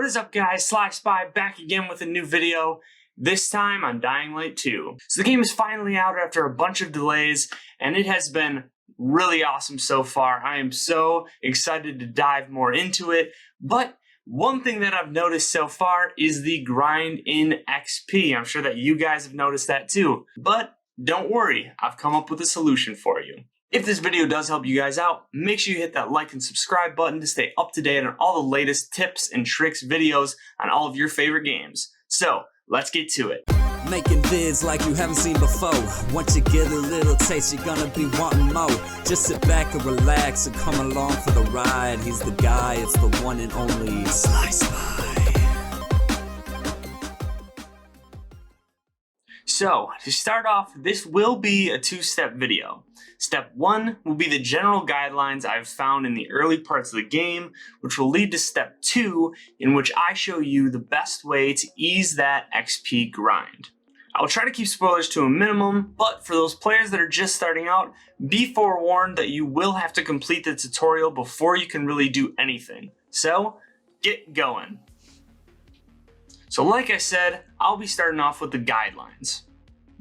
What is up, guys? Sly Spy back again with a new video, this time on Dying Light 2. So the game is finally out after a bunch of delays, and it has been really awesome so far. I am so excited to dive more into it, but one thing that I've noticed so far is the grind in XP. I'm sure that you guys have noticed that too, but don't worry, I've come up with a solution for you. If this video does help you guys out, make sure you hit that like and subscribe button to stay up to date on all the latest tips and tricks videos on all of your favorite games. So, let's get to it. Making vids like you haven't seen before. Once you get a little taste, you're gonna be wanting more. Just sit back and relax and come along for the ride. He's the guy, it's the one and only Sly Spy. So, to start off, this will be a two-step video. Step 1 will be the general guidelines I've found in the early parts of the game, which will lead to Step 2, in which I show you the best way to ease that XP grind. I'll try to keep spoilers to a minimum, but for those players that are just starting out, be forewarned that you will have to complete the tutorial before you can really do anything. So, get going. So like I said, I'll be starting off with the guidelines.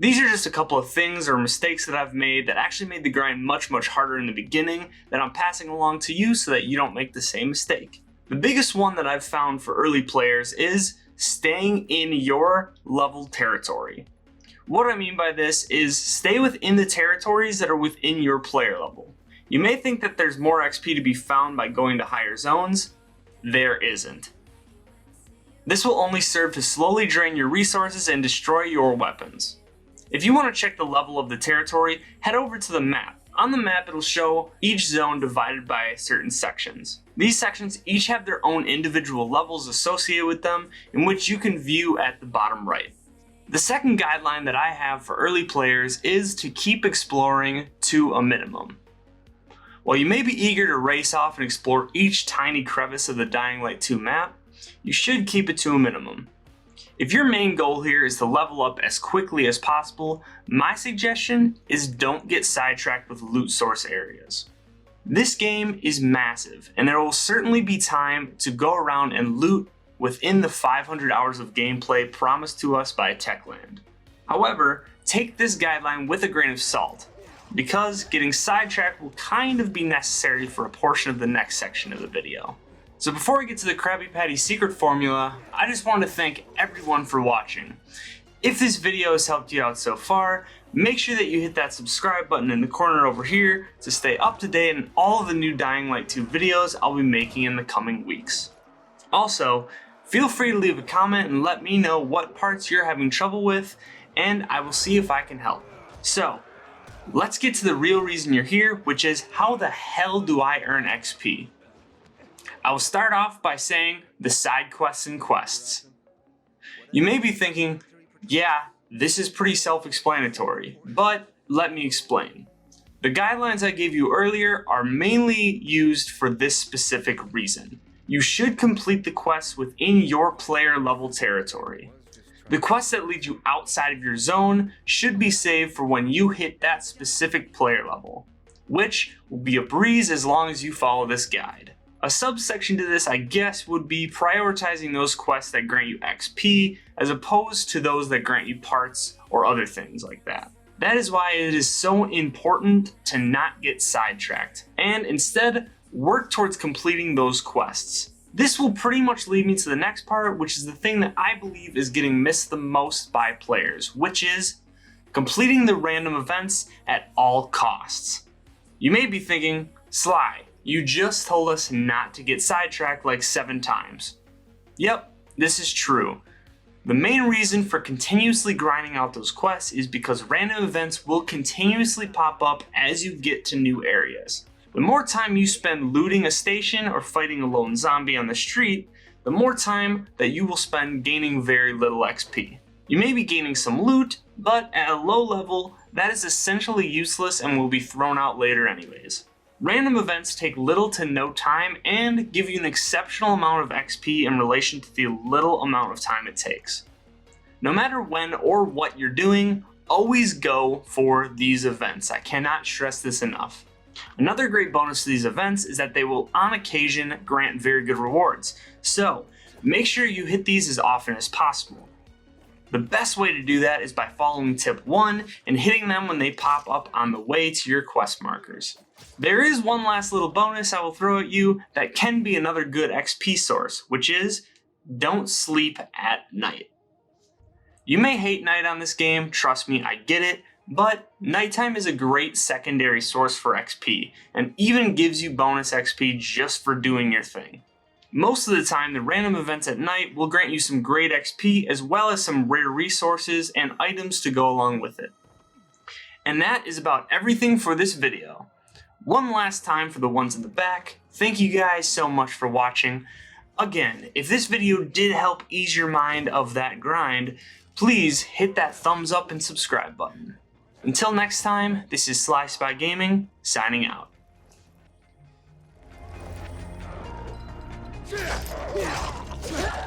These are just a couple of things or mistakes that I've made that actually made the grind much harder in the beginning that I'm passing along to you so that you don't make the same mistake. The biggest one that I've found for early players is staying in your level territory. What I mean by this is stay within the territories that are within your player level. You may think that there's more XP to be found by going to higher zones. There isn't. This will only serve to slowly drain your resources and destroy your weapons. If you want to check the level of the territory, head over to the map. On the map, it'll show each zone divided by certain sections. These sections each have their own individual levels associated with them, in which you can view at the bottom right. The second guideline that I have for early players is to keep exploring to a minimum. While you may be eager to race off and explore each tiny crevice of the Dying Light 2 map, you should keep it to a minimum. If your main goal here is to level up as quickly as possible, my suggestion is don't get sidetracked with loot source areas. This game is massive, and there will certainly be time to go around and loot within the 500 hours of gameplay promised to us by Techland. However, take this guideline with a grain of salt, because getting sidetracked will kind of be necessary for a portion of the next section of the video. So before we get to the Krabby Patty secret formula, I just want to thank everyone for watching. If this video has helped you out so far, make sure that you hit that subscribe button in the corner over here to stay up to date on all of the new Dying Light 2 videos I'll be making in the coming weeks. Also, feel free to leave a comment and let me know what parts you're having trouble with, and I will see if I can help. So, let's get to the real reason you're here, which is how the hell do I earn XP? I will start off by saying the side quests and quests. You may be thinking, yeah, this is pretty self-explanatory, but let me explain. The guidelines I gave you earlier are mainly used for this specific reason. You should complete the quests within your player level territory. The quests that lead you outside of your zone should be saved for when you hit that specific player level, which will be a breeze as long as you follow this guide. A subsection to this, I guess, would be prioritizing those quests that grant you XP as opposed to those that grant you parts or other things like that. That is why it is so important to not get sidetracked and instead work towards completing those quests. This will pretty much lead me to the next part, which is the thing that I believe is getting missed the most by players, which is completing the random events at all costs. You may be thinking, Sly, you just told us not to get sidetracked like 7 times. Yep, this is true. The main reason for continuously grinding out those quests is because random events will continuously pop up as you get to new areas. The more time you spend looting a station or fighting a lone zombie on the street, the more time that you will spend gaining very little XP. You may be gaining some loot, but at a low level, that is essentially useless and will be thrown out later anyways. Random events take little to no time and give you an exceptional amount of XP in relation to the little amount of time it takes. No matter when or what you're doing, always go for these events. I cannot stress this enough. Another great bonus to these events is that they will on occasion grant very good rewards. So Make sure you hit these as often as possible. The best way to do that is by following tip 1 and hitting them when they pop up on the way to your quest markers. There is one last little bonus I will throw at you that can be another good XP source, which is don't sleep at night. You may hate night on this game, trust me, I get it, but nighttime is a great secondary source for XP, and even gives you bonus XP just for doing your thing. Most of the time, the random events at night will grant you some great XP as well as some rare resources and items to go along with it. And that is about everything for this video. One last time for the ones in the back, thank you guys so much for watching. Again, if this video did help ease your mind of that grind, please hit that thumbs up and subscribe button. Until next time, this is Sly Spy Gaming, signing out. Yeah.